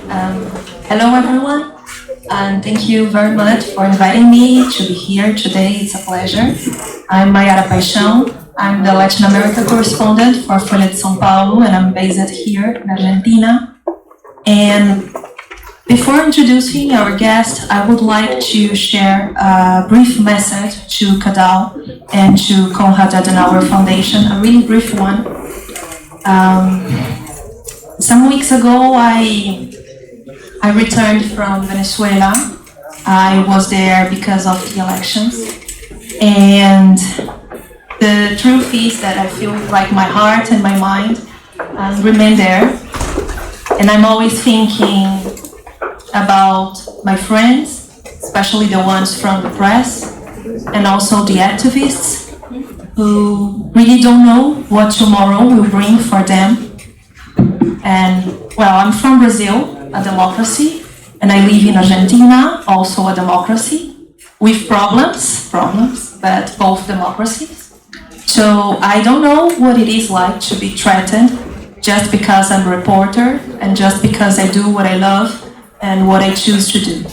Hello everyone, and thank you very much for inviting me to be here today. It's a pleasure. I'm Mayara Paixao. I'm the Latin America correspondent for Folha de Sao Paulo, and I'm based here in Argentina. And before introducing our guest, I would like to share a brief message to CADAL and to Konrad Adenauer Foundation, a really brief one. Some weeks ago, I returned from Venezuela. I was there because of the elections. And the truth is that I feel like my heart and my mind remain there. And I'm always thinking about my friends, especially the ones from the press, and also the activists who really don't know what tomorrow will bring for them. And, well, I'm from Brazil, a democracy, and I live in Argentina, also a democracy, with problems, but both democracies. So I don't know what it is like to be threatened just because I'm a reporter and just because I do what I love and what I choose to do.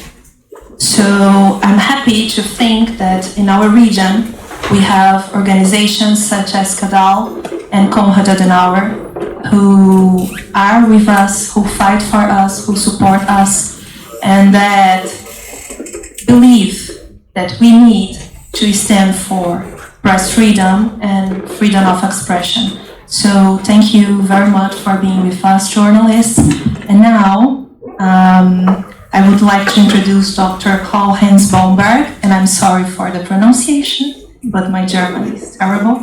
So I'm happy to think that in our region we have organizations such as CADAL and Konrad Adenauer who are with us, who fight for us, who support us, and that believe that we need to stand for press freedom and freedom of expression. So thank you very much for being with us, journalists. And now I would like to introduce Dr. Karl-Heinz Bomberg, and I'm sorry for the pronunciation, but my German is terrible.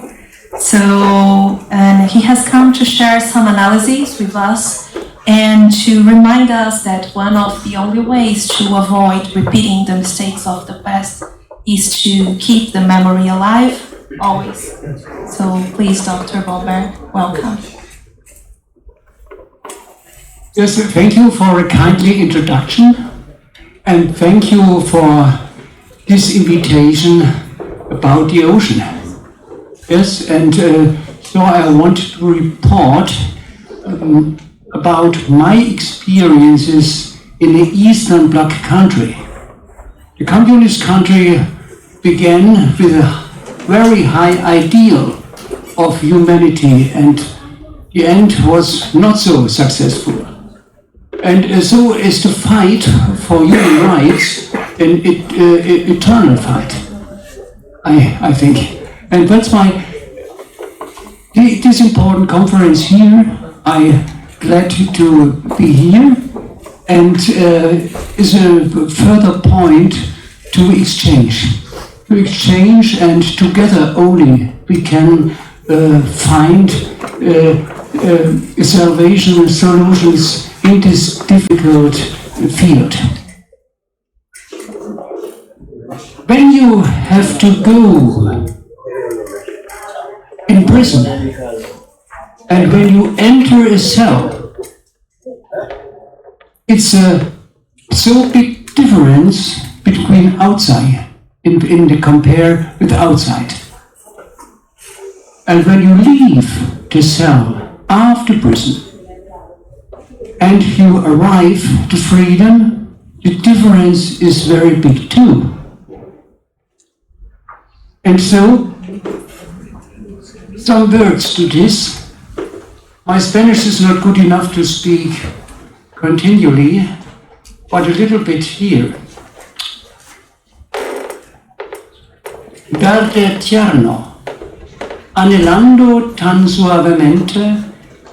And he has come to share some analyses with us and to remind us that one of the only ways to avoid repeating the mistakes of the past is to keep the memory alive, always. So please, Dr. Bomberg, welcome. Yes, thank you for a kindly introduction, and thank you for this invitation about the ocean. Yes, and so I want to report about my experiences in the Eastern Bloc country. The communist country began with a very high ideal of humanity, and the end was not so successful. And so is the fight for human rights an eternal fight, I think. And that's why this important conference here, I'm glad to be here, and is a further point to exchange. And together only we can find salvation solutions in this difficult field. When you have to go in prison, and when you enter a cell, it's a so big difference between outside, in the compare with outside. And when you leave the cell after prison, and you arrive to freedom, the difference is very big too. And so, some words to this. My Spanish is not good enough to speak continually, but a little bit here. Verde tierno, anhelando tan suavemente,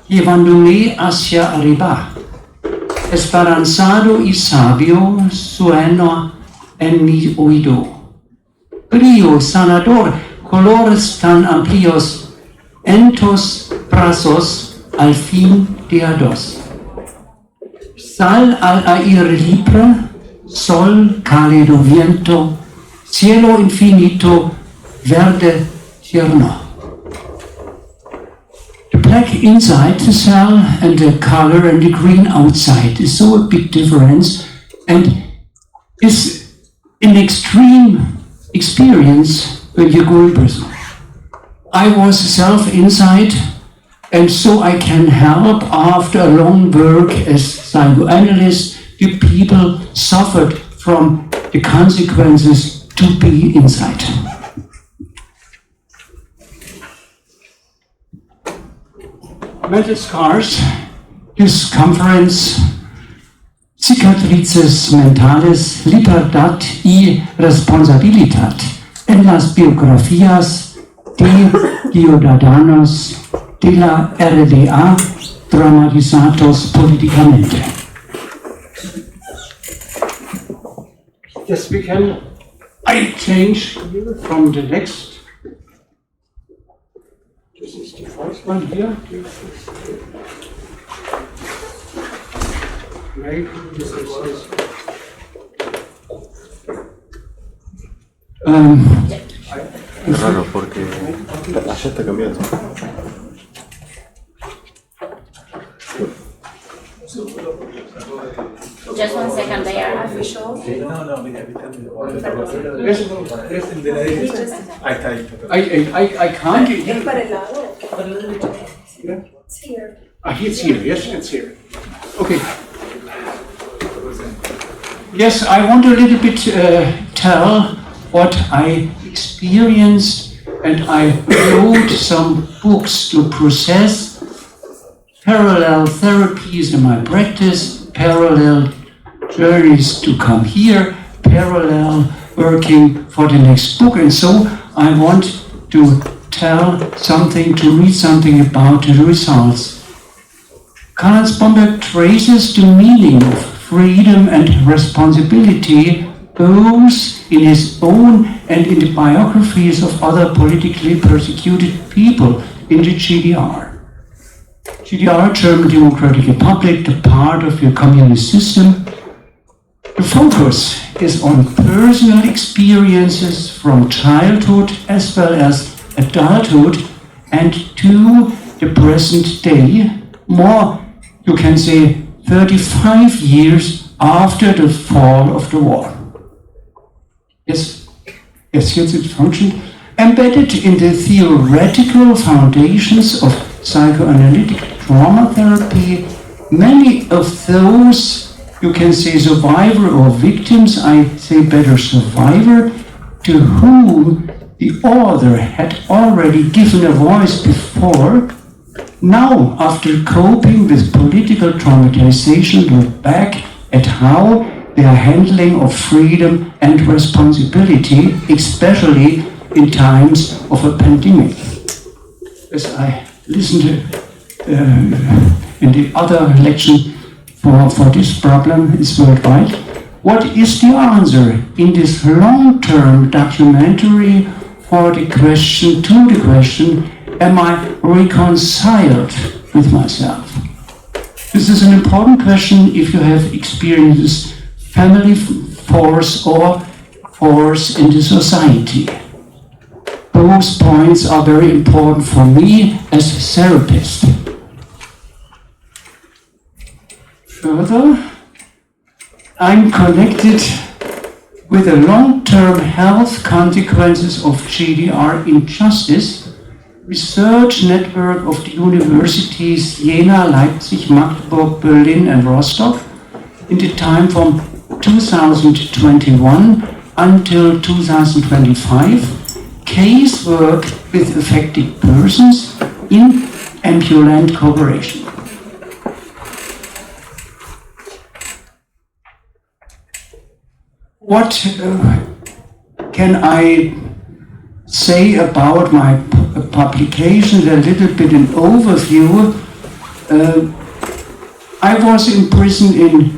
llevándome hacia arriba, esperanzado y sabio suena en mi oído. Brillo sanador, colores tan amplios, en tus brazos al fin de a dos. Sal al aire libre, sol cálido viento, cielo infinito, verde tierno. The black inside the cell and the color and the green outside is so a big difference, and is an extreme experience when you go in prison. I was self inside And so I can help, after a long work as psychoanalyst, the people suffered from the consequences to be inside. Mental scars, this conference, Cicatrices mentales, Libertad y responsabilidad, en las biografías de ciudadanos de la RDA, traumatizados políticamente. Yes, we can. I change here from the next. This is the first one here. Right. This is. Es raro porque allá está cambiando. Just 1 second, they are official. No, mira, ahí está. I can't. ¿Es para el lado? It's here. It's here. Yes, it's here. Okay. Yes, I want a little bit tell what I experienced, and I wrote some books to process parallel therapies in my practice, parallel journeys to come here, parallel working for the next book, and so I want to tell something, to read something about the results. Karl-Heinz Bomberg traces the meaning of freedom and responsibility both in his own and in the biographies of other politically persecuted people in the GDR. GDR, German Democratic Republic, the part of the communist system. The focus is on personal experiences from childhood as well as adulthood and to the present day, more, you can say, 35 years after the fall of the wall. Yes, it's function. Embedded in the theoretical foundations of psychoanalytic trauma therapy, many of those, you can say, survivor or victims, I say better survivor, to whom the author had already given a voice before, now, after coping with political traumatization, look back at how their handling of freedom and responsibility, especially in times of a pandemic. As I listened in the other lecture for this problem is worldwide, what is the answer in this long-term documentary for the question, to the question, am I reconciled with myself? This is an important question if you have experienced family force or force in the society. Those points are very important for me as a therapist. Further, I'm connected with the long-term health consequences of GDR injustice research network of the universities Jena, Leipzig, Magdeburg, Berlin and Rostock in the time from 2021 until 2025, casework with affected persons in ambulant cooperation. What can I say about my publications? A little bit an overview. I was in prison in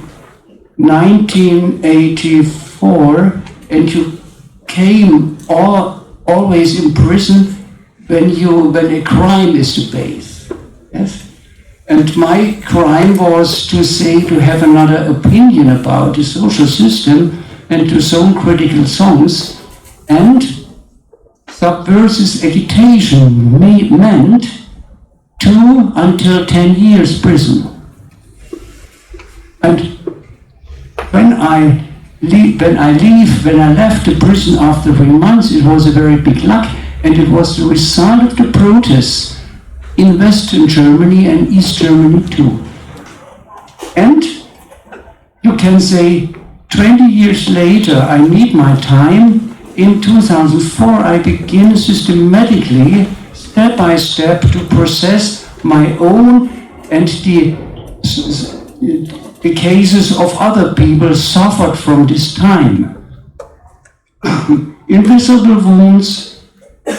1984, and you came always in prison when a crime is to base. Yes? And my crime was to have another opinion about the social system and to sing critical songs, and subversive agitation meant 2 until 10 years prison. And when I left the prison after 3 months, it was a very big luck, and it was the result of the protests in Western Germany and East Germany too. And you can say 20 years later, I need my time. In 2004, I begin systematically, step by step, to process my own and the cases of other people suffered from this time. Invisible wounds,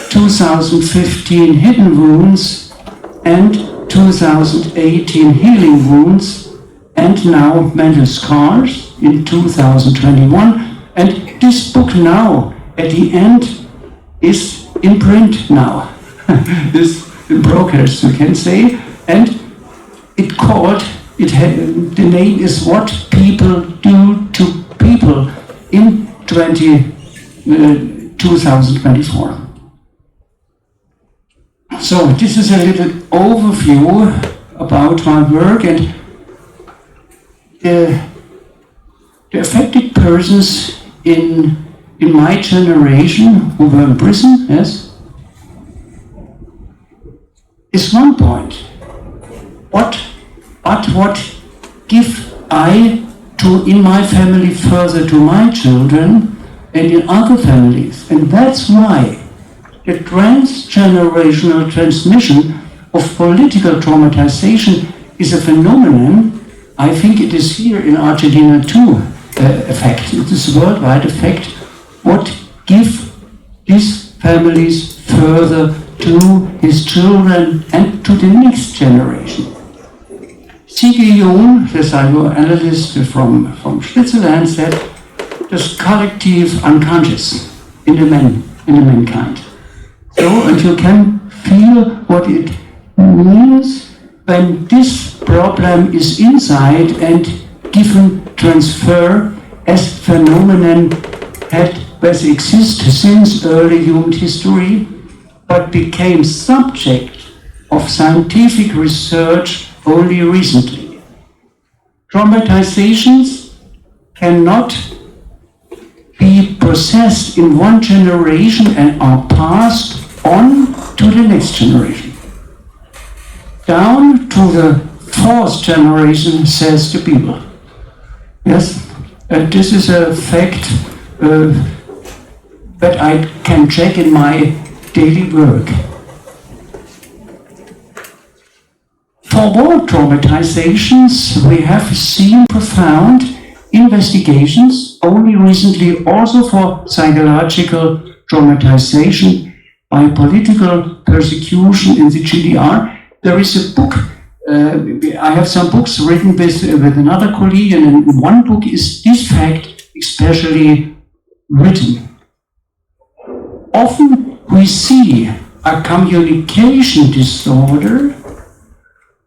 2015 hidden wounds, and 2018 healing wounds, and now mental scars in 2021. And this book now, at the end, is in print now. Is in progress, you can say. And the name is What People Do to People in 2024. So this is a little overview about my work, and the affected persons in my generation who were in prison, yes, is one point. What give I to in my family further to my children and in other families? And that's why the transgenerational transmission of political traumatization is a phenomenon. I think it is here in Argentina too effect. It is a worldwide effect. What give these families further to his children and to the next generation? C.G. Jung, the psychoanalyst from Switzerland, said there's collective unconscious in the mankind. So, and you can feel what it means when this problem is inside and given transfer as phenomenon has existed since early human history, but became subject of scientific research only recently. Traumatizations cannot be processed in one generation and are passed on to the next generation. Down to the fourth generation, says the people. Yes, and this is a fact that I can check in my daily work. For war traumatizations, we have seen profound investigations, only recently also for psychological traumatization by political persecution in the GDR. There is a book, I have some books written with another colleague, and in one book is this fact especially written. Often we see a communication disorder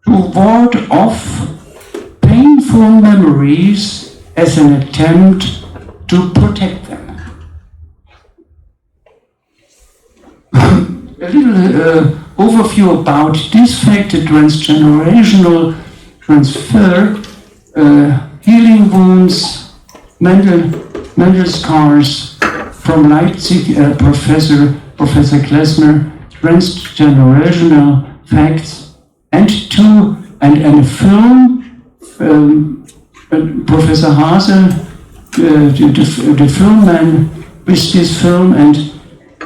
to ward off painful memories as an attempt to protect them. A little overview about this fact, the transgenerational transfer, healing wounds, mental scars from Leipzig, Professor Klesmer, transgenerational facts, and a film, Professor Haase, the filmman with this film, and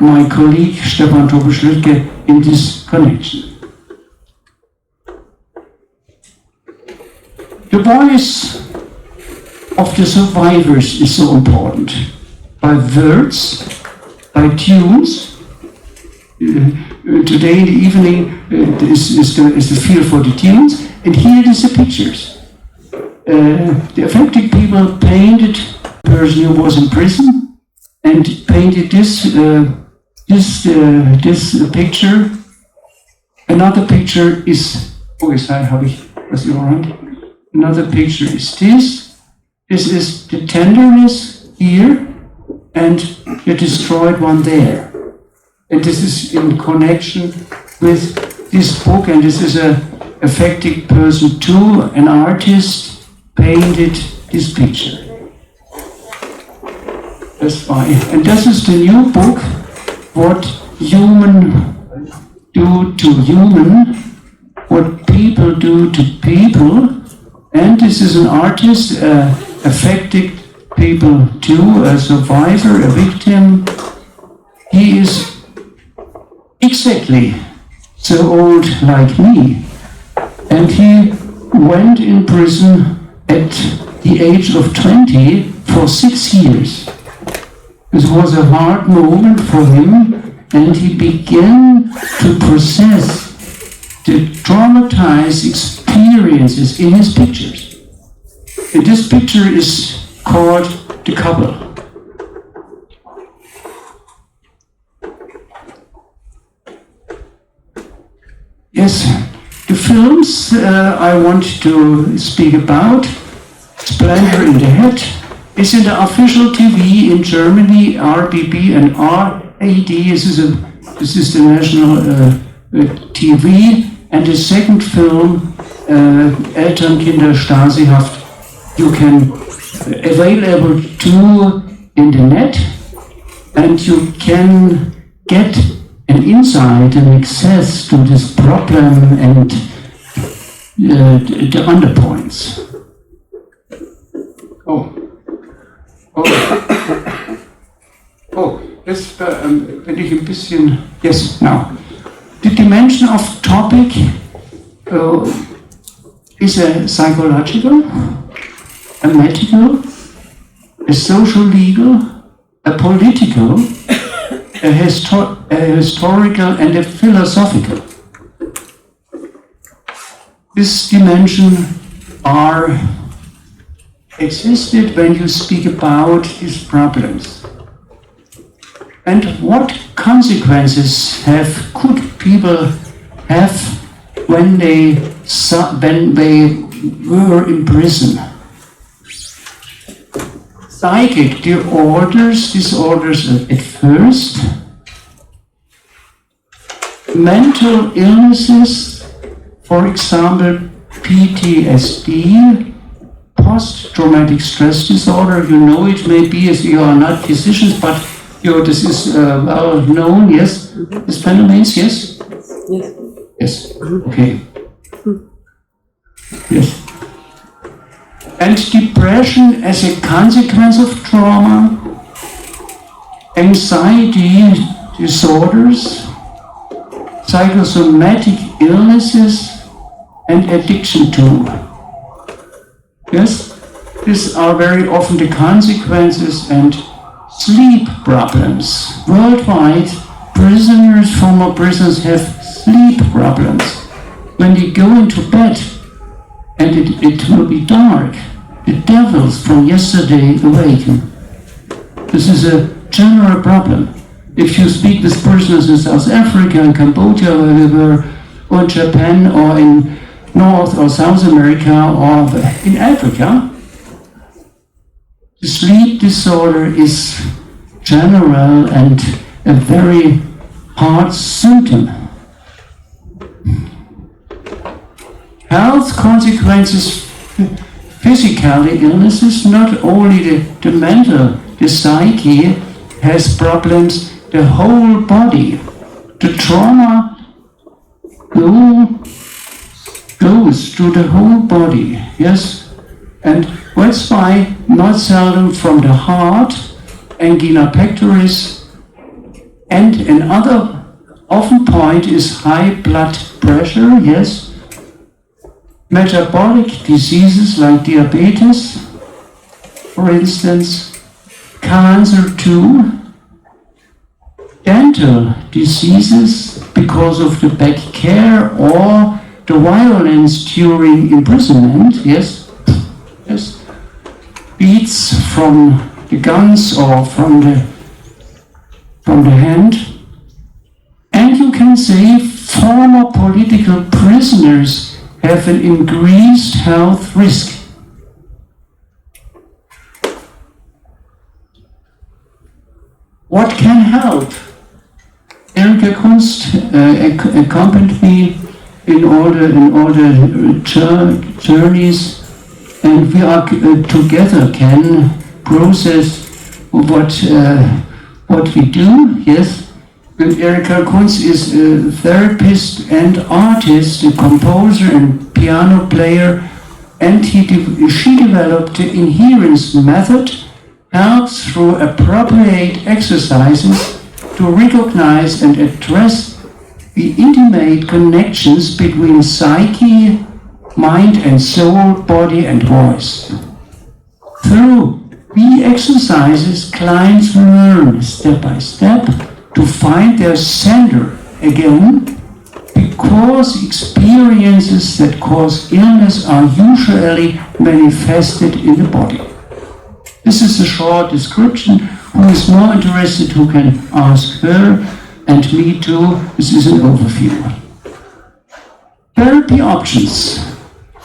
my colleague Stefan Tobe-Schlütke in this connection. The voice of the survivors is so important. By words, by tunes. Today in the evening is the feel for the tunes, and here it is the pictures. The affected people painted the person who was in prison and painted this picture. Another picture is, another picture is this. This is the tenderness here and the destroyed one there. And this is in connection with this book, and this is a affected person too, an artist painted this picture. That's why. And this is the new book, What Human Do to Human, what people do to people, and this is an artist, affected people too, a survivor, a victim. He is exactly so old like me, and he went in prison at the age of 20 for 6 years. This was a hard moment for him, and he began to process the traumatized experiences in his pictures. And this picture is called The Couple. Yes, the films I want to speak about, Splendor in the Head, is in the official TV in Germany, RBB and RAD. This is the national TV. And the second film, Elternkinder Stasihaft, you can available too in the net, and you can get an insight and access to this problem and the underpoints. Das wenn ich ein bisschen. Yes, now. The dimension of topic is a psychological, a medical, a social legal, a political, a historical, and a philosophical. This dimension are existed when you speak about these problems. And what consequences could people have when they were in prison? Psychic disorders at first, mental illnesses, for example, PTSD, post-traumatic stress disorder. You know it maybe as you are not physicians, but this is well known, yes? This phenomenon, yes? Yes. Yes, okay. Yes. And depression as a consequence of trauma, anxiety disorders, psychosomatic illnesses, and addiction too. Yes? These are very often the consequences, and sleep problems. Worldwide, former prisoners have sleep problems. When they go into bed and it will be dark, the devils from yesterday awaken. This is a general problem. If you speak with prisoners in South Africa, in Cambodia, where we were, or in Japan, or in North or South America, or in Africa, the sleep disorder is general and a very hard symptom. Health consequences, physically illnesses, not only the mental, the psyche has problems, the whole body. The trauma goes to the whole body, yes? And that's why not seldom from the heart, angina pectoris, and another often point is high blood pressure, yes? Metabolic diseases like diabetes, for instance, cancer too, dental diseases because of the bad care or the violence during imprisonment, yes? Yes, beats from the guns or from the hand. And you can say former political prisoners have an increased health risk. What can help? Erika Kunst accompanied me in all the journeys, and we are together can process what we do, yes, And Erika Kunz is a therapist and artist, a composer and piano player, and she developed the adherence method, helps through appropriate exercises to recognize and address the intimate connections between psyche, mind and soul, body and voice. Through the exercises, clients learn step by step to find their center again, because experiences that cause illness are usually manifested in the body. This is a short description. Who is more interested, who can ask her, and me too. This is an overview. Therapy options.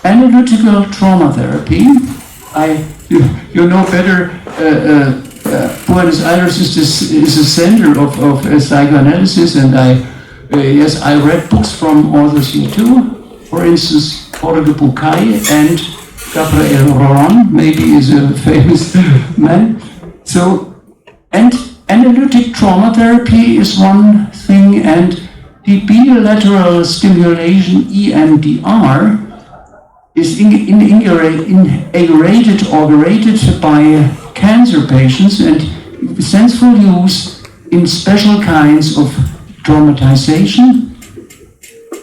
Analytical trauma therapy. You know better, Buenos Aires is a center of psychoanalysis, and I read books from authors here too. For instance, Jorge Bucay and Gabriel Ron, maybe is a famous man. So, and analytic trauma therapy is one thing, and the bilateral stimulation, EMDR, is inaugurated by cancer patients and sensible use in special kinds of traumatization,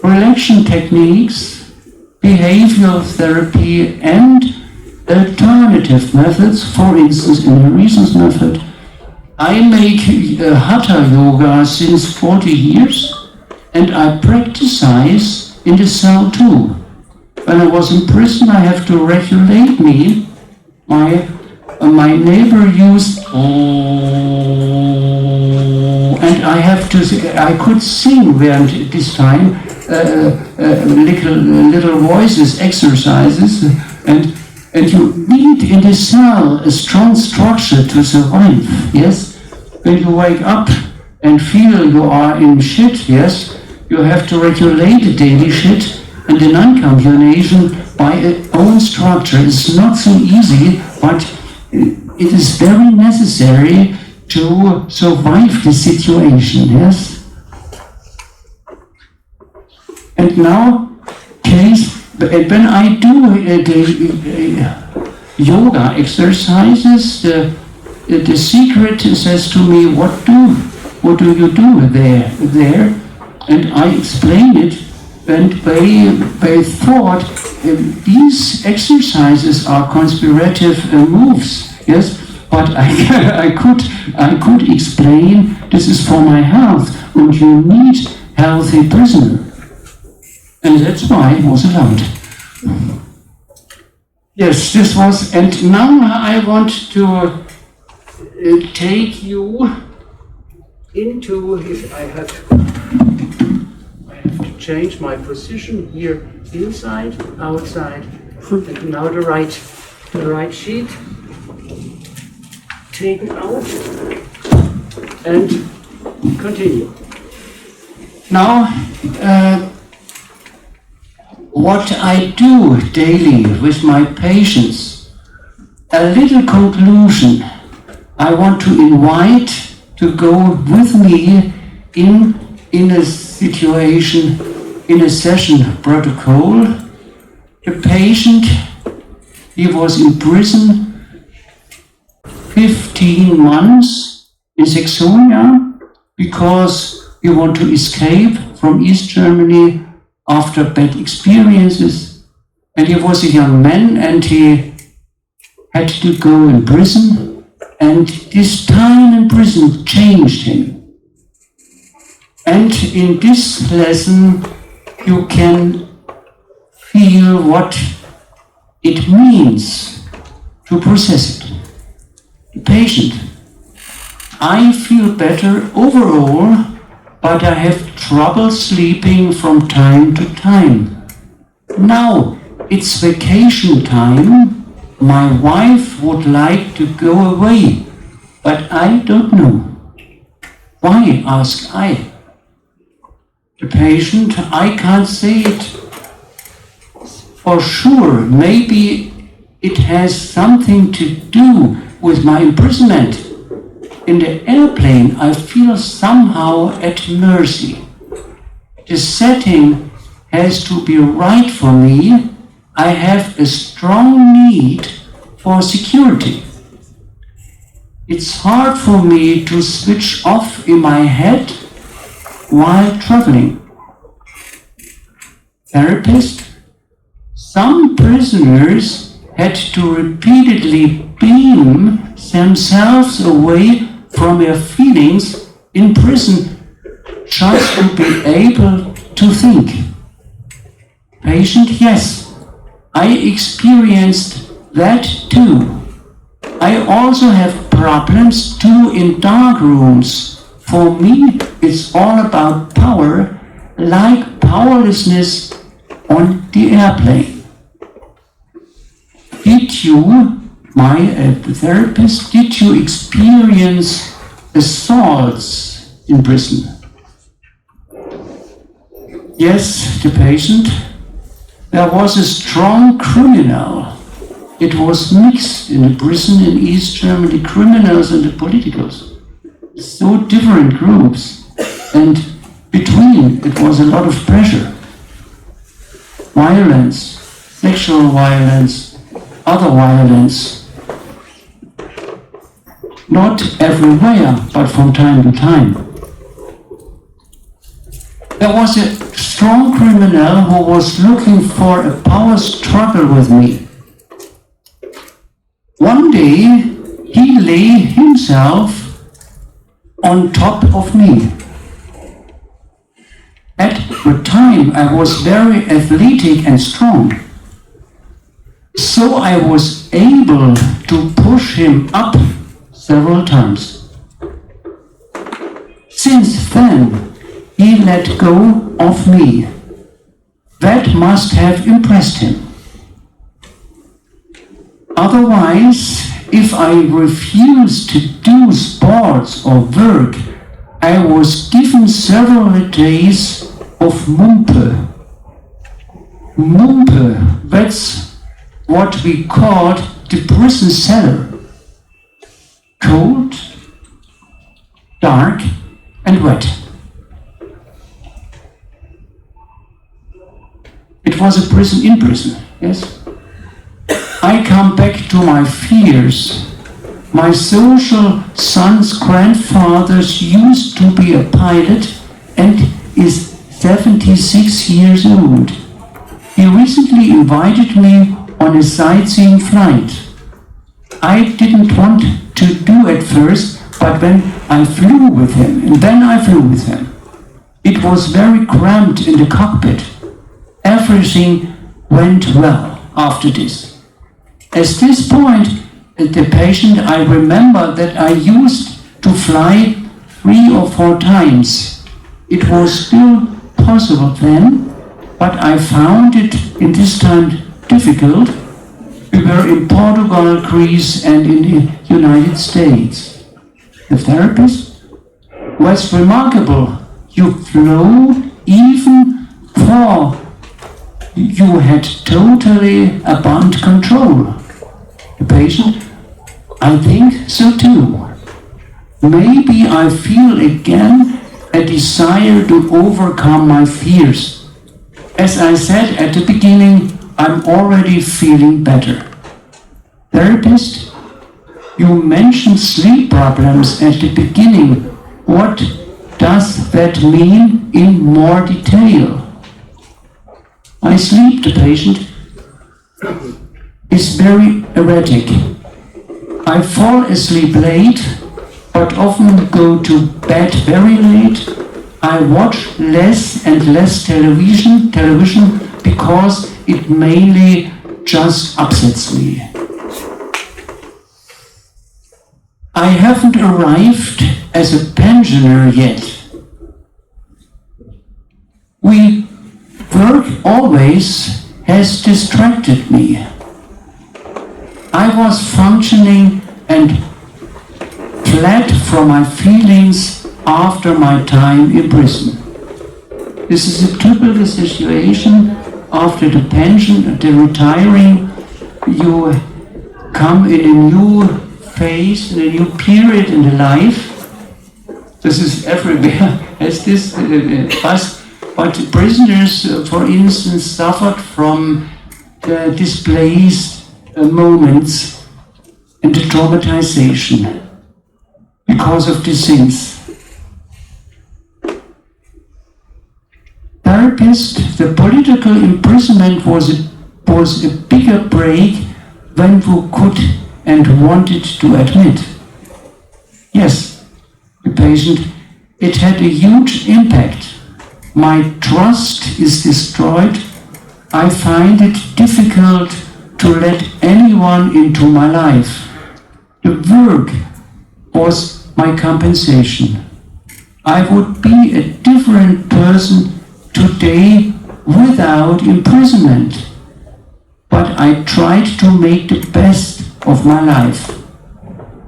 relaxation techniques, behavioral therapy, and alternative methods. For instance, in the Reasons method, I make Hatha yoga since 40 years, and I practice in the cell too. When I was in prison, I have to regulate me. My neighbor used and I could sing there this time little voices, exercises, and you need in the cell a strong structure to survive. Yes, when you wake up and feel you are in shit, yes, you have to regulate the daily shit. And the non-combination by its own structure is not so easy, but it is very necessary to survive the situation, yes? And now, when I do the yoga exercises, the secret says to me, what do you do there? And I explain it. And they thought these exercises are conspirative moves, yes. But I could explain this is for my health, and you need healthy prisoner, and that's why it was allowed. Yes, this was, and now I want to take you into. If I have to change my position here, inside, outside, and now the right sheet taken out and continue. Now, what I do daily with my patients, a little conclusion I want to invite to go with me in a situation, in a session protocol. The patient, he was in prison 15 months in Saxonia because he wanted to escape from East Germany after bad experiences. And he was a young man and he had to go in prison, and this time in prison changed him. And in this lesson you can feel what it means to process it. The patient, I feel better overall, but I have trouble sleeping from time to time. Now it's vacation time. My wife would like to go away, but I don't know. Why, ask I. The patient, I can't say it for sure. Maybe it has something to do with my imprisonment. in the airplane, I feel somehow at mercy. The setting has to be right for me. I have a strong need for security. It's hard for me to switch off in my head while traveling. Therapist, some prisoners had to repeatedly beam themselves away from their feelings in prison just to be able to think. Patient, yes, I experienced that too. I also have problems too in dark rooms. For me, it's all about power, like powerlessness on the airplane. Did you, my therapist, did you experience assaults in prison? Yes, the patient. There was a strong criminal. It was mixed in the prison in East Germany, criminals and the politicals. So different groups. And between, it was a lot of pressure. Violence, sexual violence, other violence. Not everywhere, but from time to time. There was a strong criminal who was looking for a power struggle with me. One day, he lay himself on top of me. At the time, I was very athletic and strong. So I was able to push him up several times. Since then, he let go of me. That must have impressed him. Otherwise, if I refused to do sports or work, I was given several days of mumpe. Mumpe, that's what we called the prison cellar. Cold, dark, and wet. It was a prison in prison, yes? I come back to my fears. My social son's grandfathers used to be a pilot and is 76 years old. He recently invited me on a sightseeing flight. I didn't want to do at first, but when I flew with him, it was very cramped in the cockpit. Everything went well after this. At this point, the patient, I remember that I used to fly 3 or 4 times. It was still possible then, but I found it in this time difficult. We were in Portugal, Greece, and in the United States. The therapist was remarkable. You flew even for you had totally abandoned control. The patient, I think so too. Maybe I feel again a desire to overcome my fears. As I said at the beginning, I'm already feeling better. Therapist, you mentioned sleep problems at the beginning. What does that mean in more detail? My sleep, the patient, is very erratic. I fall asleep late, but often go to bed very late. I watch less and less television because it mainly just upsets me. I haven't arrived as a pensioner yet. Work always has distracted me. I was functioning and fled from my feelings after my time in prison. This is a typical situation after the pension, the retiring. You come in a new phase, a new period in the life. This is everywhere as this, but prisoners, for instance, suffered from the displaced moments and the traumatization because of the sins. Therapist, the political imprisonment was a bigger break than we could and wanted to admit. Yes, the patient, it had a huge impact. My trust is destroyed. I find it difficult to let anyone into my life. The work was my compensation. I would be a different person today without imprisonment. But I tried to make the best of my life.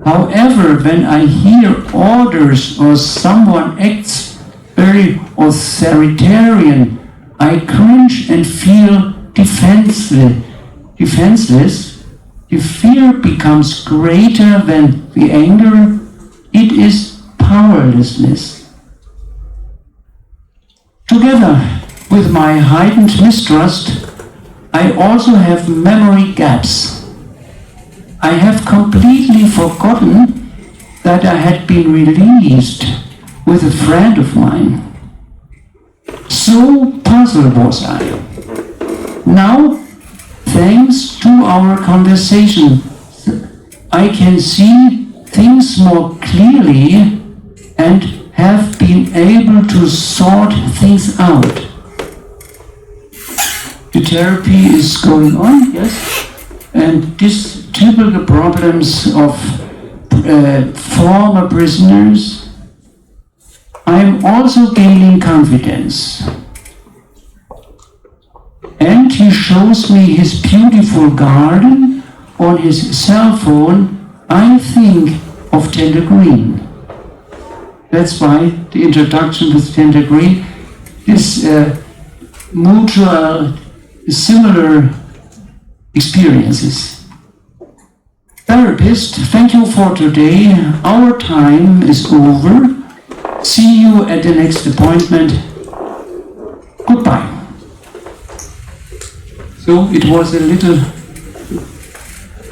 However, when I hear orders or someone acts very authoritarian, I cringe and feel defenseless. The fear becomes greater than the anger. It is powerlessness. Together with my heightened mistrust, I also have memory gaps. I have completely forgotten that I had been released with a friend of mine. So puzzled was I. Now, thanks to our conversation, I can see things more clearly and have been able to sort things out. The therapy is going on, yes, and these typical problems of former prisoners, I'm also gaining confidence. And he shows me his beautiful garden on his cell phone. I think of Tender Green. That's why the introduction with Tender Green, this mutual, similar experiences. Therapist, thank you for today. Our time is over. See you at the next appointment. Goodbye. So it was a little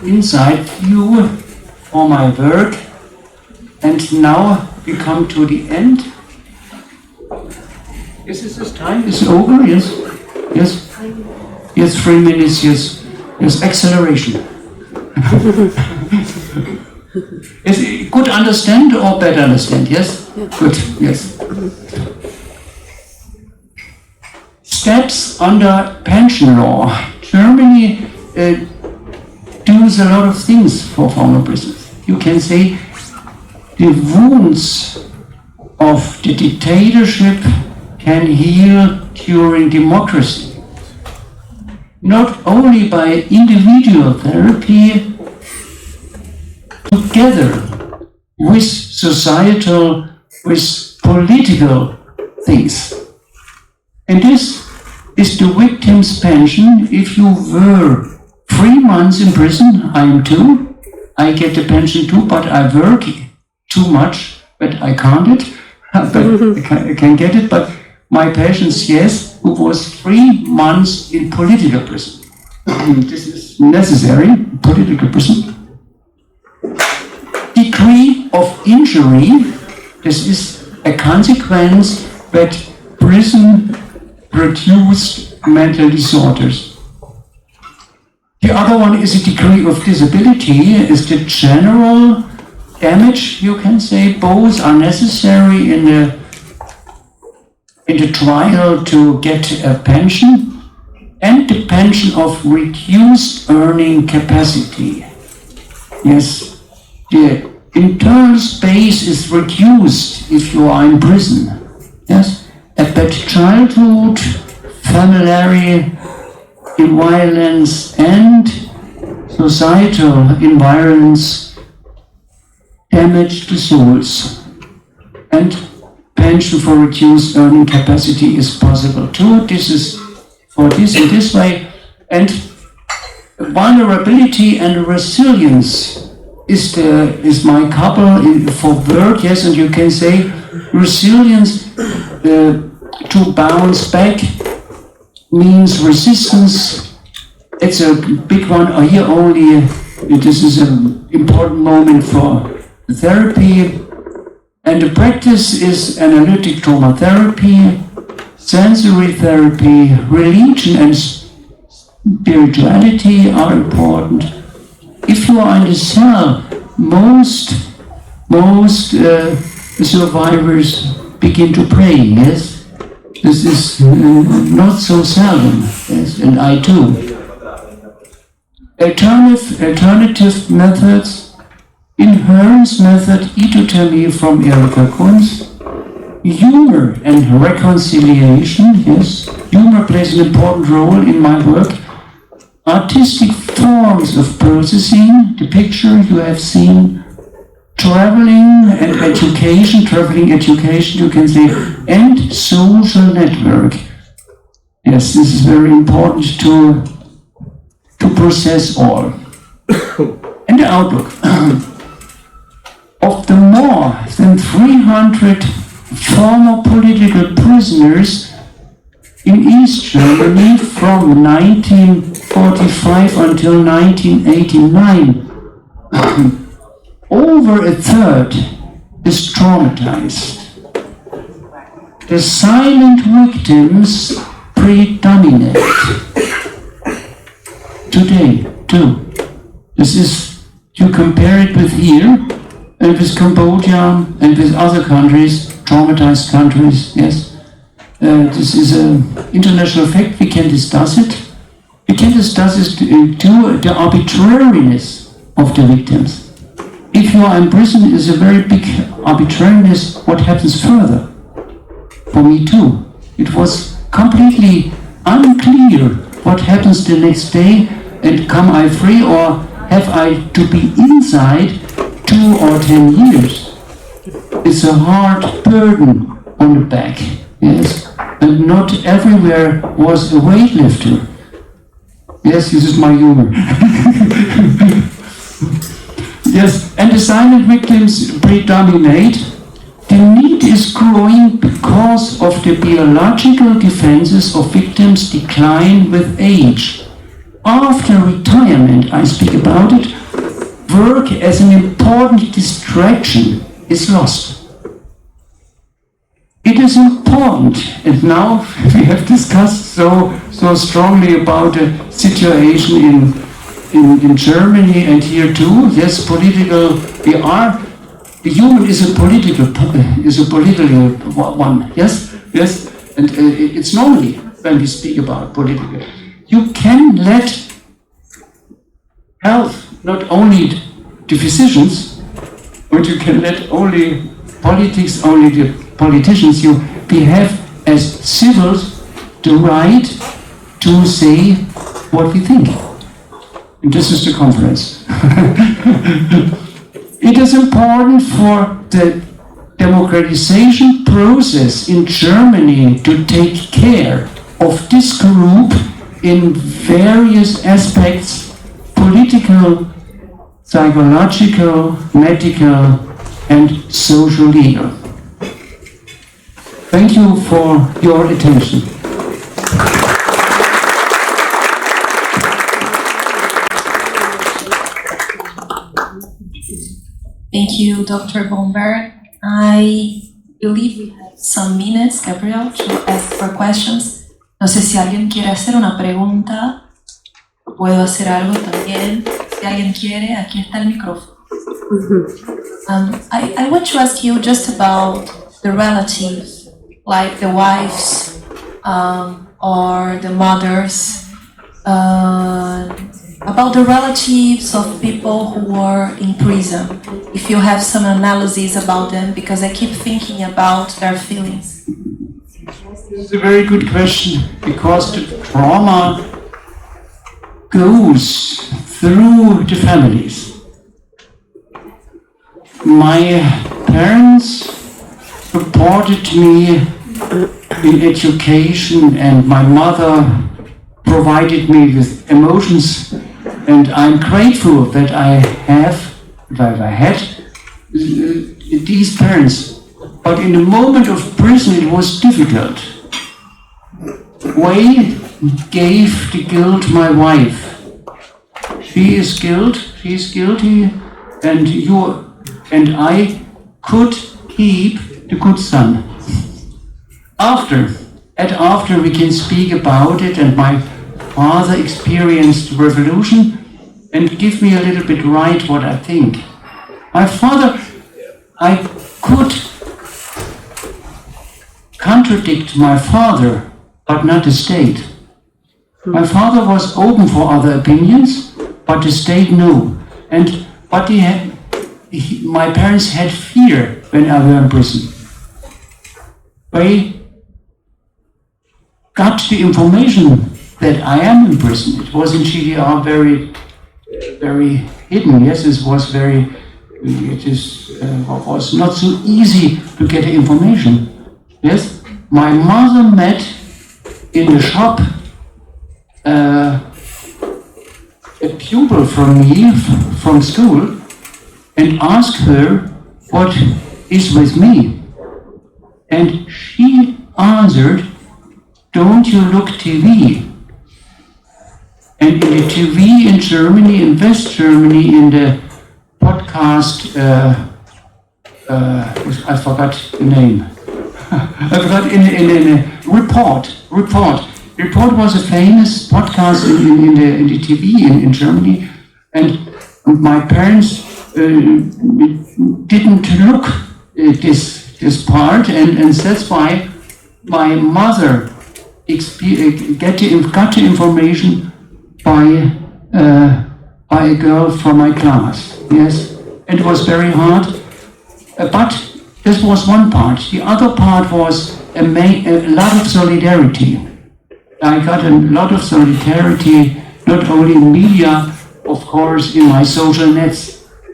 inside view for my work. And now we come to the end. Is this time is over? Yes? Yes? Yes, 3 minutes, yes. Yes, acceleration. Is it good understand or bad understand? Yes? Good, yes. Steps under pension law. Germany does a lot of things for former prisoners. You can say the wounds of the dictatorship can heal during democracy. Not only by individual therapy, together with societal, with political things. And this is the victim's pension. If you were 3 months in prison, I am too. I get the pension too, but I work too much, but I can't it. But I can get it, but my patients, yes, who was 3 months in political prison. This is necessary, political prison. Degree of injury, this is a consequence that prison produced mental disorders. The other one is a degree of disability, is the general damage, you can say. Both are necessary in the trial to get a pension, and the pension of reduced earning capacity. Yes, the internal space is reduced if you are in prison. Yes, a bad childhood, familiar violence, and societal environments damage the souls. And pension for reduced earning capacity is possible too. This is for this in this way. And vulnerability and resilience is my couple for work, yes, and you can say resilience to bounce back means resistance. It's a big one. Here only, this is an important moment for therapy. And the practice is analytic trauma therapy, sensory therapy, religion and spirituality are important. If you are in the cell, most survivors begin to pray, yes? This is not so seldom, yes, and I too. Alternative methods. In Hearn's method, Itotermie from Erika Kunz, humor and reconciliation, yes, humor plays an important role in my work. Artistic forms of processing, the picture you have seen, traveling education, you can say, and social network. Yes, this is very important to process all. And the outlook. Of the more than 300 former political prisoners in East Germany from 1945 until 1989, over a third is traumatized. The silent victims predominate. Today, too. This is, you compare it with here, and with Cambodia, and with other countries, traumatized countries, yes. This is an international fact, we can discuss it. We can discuss it to the arbitrariness of the victims. If you are in prison, it is a very big arbitrariness, what happens further. For me too. It was completely unclear what happens the next day, and come I free, or have I to be inside 2 or 10 years. It's a hard burden on the back, yes, and not everywhere was a weightlifter. Yes, this is my humor. Yes, and the silent victims predominate. The need is growing because of the biological defenses of victims decline with age. After retirement, I speak about it, work as an important distraction is lost. It is important, and now we have discussed so strongly about the situation in Germany and here too. Yes, political. The human is a political one. Yes, and it's normally when we speak about political. You can let health not only the physicians, but you can let only politics, only the politicians. We have as civils the right to say what we think. And this is the conference. It is important for the democratization process in Germany to take care of this group in various aspects: political, psychological, medical, and social legal. Thank you for your attention. Thank you, Dr. Bomberg. I believe we have some minutes, Gabriel, to ask for questions. No sé si alguien quiere hacer una pregunta. Puedo hacer algo también. Si alguien quiere, aquí está el micrófono. I want to ask you just about the relatives, like the wives or the mothers, about the relatives of people who were in prison. If you have some analysis about them, because I keep thinking about their feelings. It's a very good question, because the trauma goes through the families. My parents supported me in education, and my mother provided me with emotions, and I'm grateful that I have if I had these parents. But in the moment of prison, it was difficult. Way gave the guilt my wife. She is guilty, and I could keep the good son. After we can speak about it, and my father experienced the revolution, and give me a little bit right what I think. My father, I could contradict my father, but not the state. My father was open for other opinions, but the state no. But my parents had fear when I was in prison. They got the information that I am in prison. It was in GDR very, very hidden. Yes, it was was not so easy to get the information. Yes, my mother met in the shop a pupil from me, from school, and asked her what is with me. And she answered, "Don't you look TV?" And in the TV in Germany, in West Germany, in the podcast, I forgot the name. I forgot in a report. Report was a famous podcast in the TV in Germany, and my parents didn't look at this part, and that's why my mother got the information by a girl from my class. Yes, it was very hard, but this was one part. The other part was a lot of solidarity. I got a lot of solidarity, not only in media, of course, in my social nets,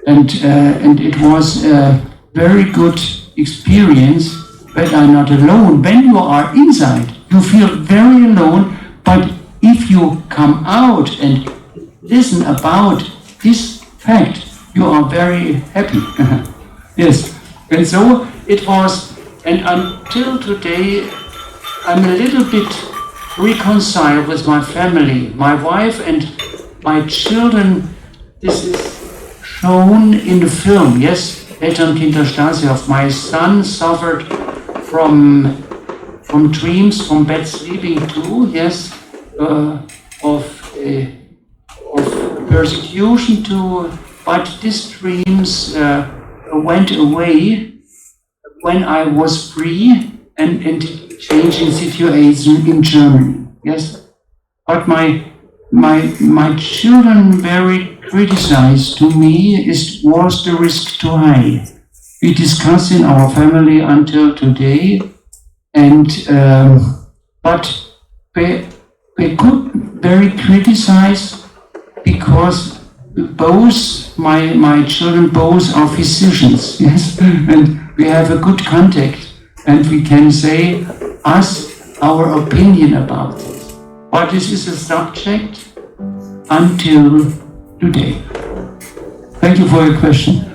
and it was a very good experience that I'm not alone. When you are inside, you feel very alone, but if you come out and listen about this fact, you are very happy. Yes, and so it was, and until today, I'm a little bit reconciled with my family, my wife and my children. This is shown in the film, yes, Eltern, Kinder, Stasi. My son suffered from dreams, from bad sleeping too, yes, of persecution too, but these dreams went away when I was free and changing situation in Germany. Yes, but my children very criticized to me was the risk too high. We discussed in our family until today, and but they could very criticize because both my children both are physicians. Yes, and we have a good contact, and we can say our opinion about this. But this is a subject until today. Thank you for your question.